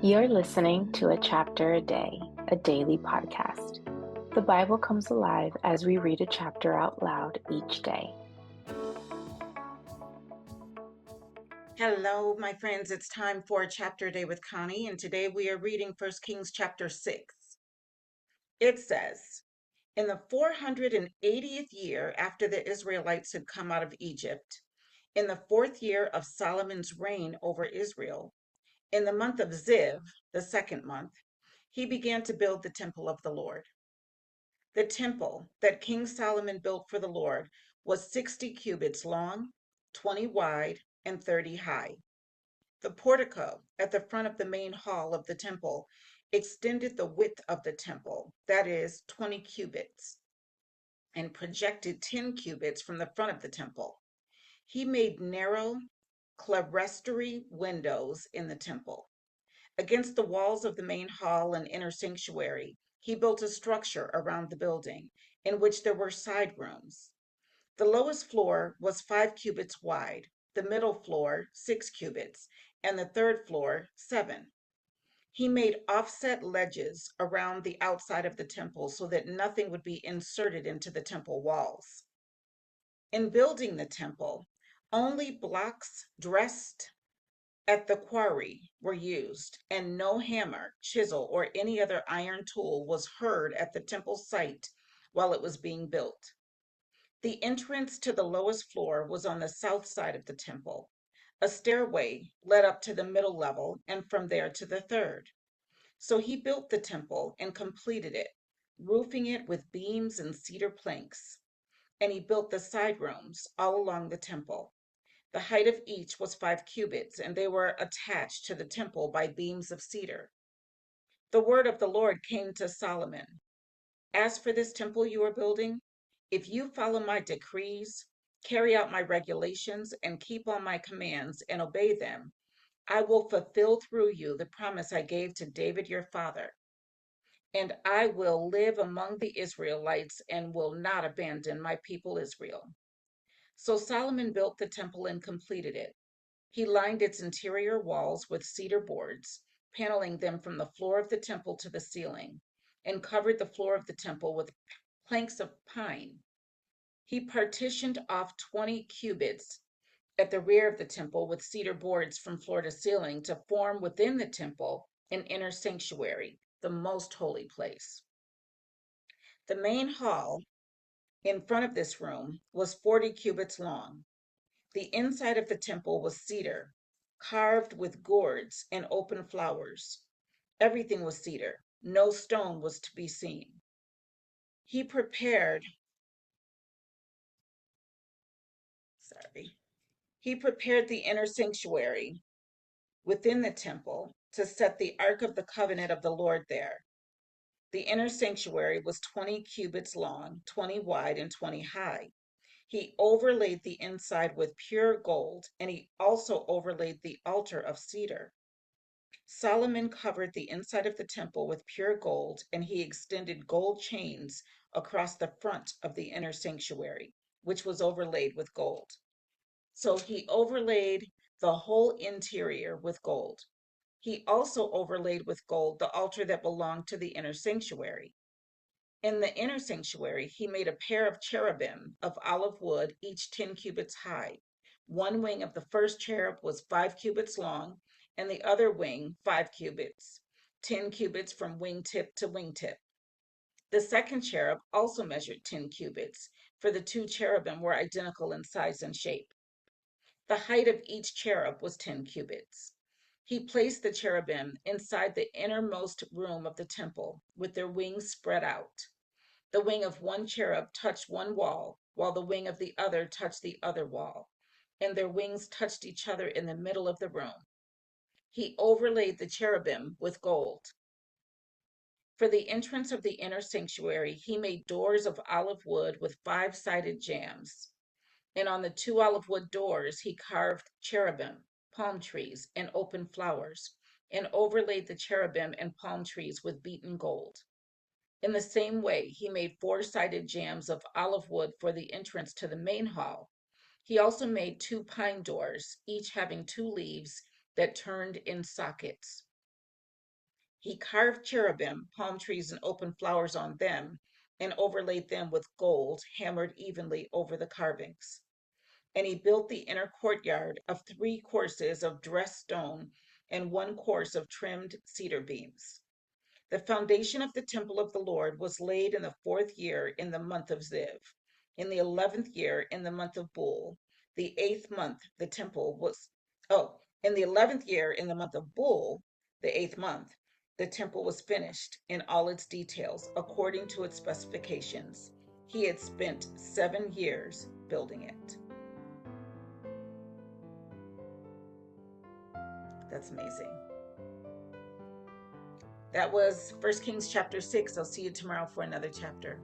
You're listening to A Chapter a Day, a daily podcast. The Bible comes alive as we read a chapter out loud each day. Hello, my friends. It's time for a chapter a day with Connie, and today we are reading 1 Kings chapter 6. It says, in the 480th year after the Israelites had come out of Egypt, in the fourth year of Solomon's reign over Israel, in the month of Ziv, the second month, he began to build the temple of the Lord. The temple that King Solomon built for the Lord was 60 cubits long, 20 wide, and 30 high. The portico at the front of the main hall of the temple extended the width of the temple, that is, 20 cubits, and projected 10 cubits from the front of the temple. He made narrow clerestory windows in the temple. Against the walls of the main hall and inner sanctuary, he built a structure around the building, in which there were side rooms. The lowest floor was 5 cubits wide, the middle floor 6 cubits, and the third floor 7. He made offset ledges around the outside of the temple so that nothing would be inserted into the temple walls. In building the temple, only blocks dressed at the quarry were used, and no hammer, chisel, or any other iron tool was heard at the temple site while it was being built. The entrance to the lowest floor was on the south side of the temple. A stairway led up to the middle level and from there to the third. So he built the temple and completed it, roofing it with beams and cedar planks. And he built the side rooms all along the temple. The height of each was 5 cubits, and they were attached to the temple by beams of cedar. The word of the Lord came to Solomon. As for this temple you are building, if you follow my decrees, carry out my regulations, and keep all my commands and obey them, I will fulfill through you the promise I gave to David your father. And I will live among the Israelites and will not abandon my people Israel. So Solomon built the temple and completed it. He lined its interior walls with cedar boards, paneling them from the floor of the temple to the ceiling, and covered the floor of the temple with planks of pine. He partitioned off 20 cubits at the rear of the temple with cedar boards from floor to ceiling to form within the temple an inner sanctuary, the most holy place. The main hall in front of this room was 40 cubits long. The inside of the temple was cedar, carved with gourds and open flowers. Everything was cedar. No stone was to be seen. He prepared, sorry, he prepared the inner sanctuary within the temple to set the Ark of the Covenant of the Lord there. The inner sanctuary was 20 cubits long, 20 wide, and 20 high. He overlaid the inside with pure gold, and he also overlaid the altar of cedar. Solomon covered the inside of the temple with pure gold, and he extended gold chains across the front of the inner sanctuary, which was overlaid with gold. So he overlaid the whole interior with gold. He also overlaid with gold the altar that belonged to the inner sanctuary. In the inner sanctuary, he made a pair of cherubim of olive wood, each 10 cubits high. One wing of the first cherub was 5 cubits long, and the other wing 5 cubits, 10 cubits from wingtip to wingtip. The second cherub also measured 10 cubits, for the two cherubim were identical in size and shape. The height of each cherub was 10 cubits. He placed the cherubim inside the innermost room of the temple, with their wings spread out. The wing of one cherub touched one wall, while the wing of the other touched the other wall, and their wings touched each other in the middle of the room. He overlaid the cherubim with gold. For the entrance of the inner sanctuary, he made doors of olive wood with 5-sided jambs. And on the 2 olive wood doors, he carved cherubim, palm trees, and open flowers, and overlaid the cherubim and palm trees with beaten gold. In the same way, he made 4-sided jambs of olive wood for the entrance to the main hall. He also made 2 pine doors, each having 2 leaves that turned in sockets. He carved cherubim, palm trees, and open flowers on them, and overlaid them with gold, hammered evenly over the carvings. And he built the inner courtyard of 3 courses of dressed stone and 1 course of trimmed cedar beams. The foundation of the temple of the Lord was laid in the 4th year in the month of Ziv. In the 11th year in the month of Bul, the 8th month, the temple was, in the 11th year in the month of Bul, the 8th month, the temple was finished in all its details according to its specifications. He had spent 7 years building it. That's amazing. That was 1 Kings chapter 6. I'll see you tomorrow for another chapter.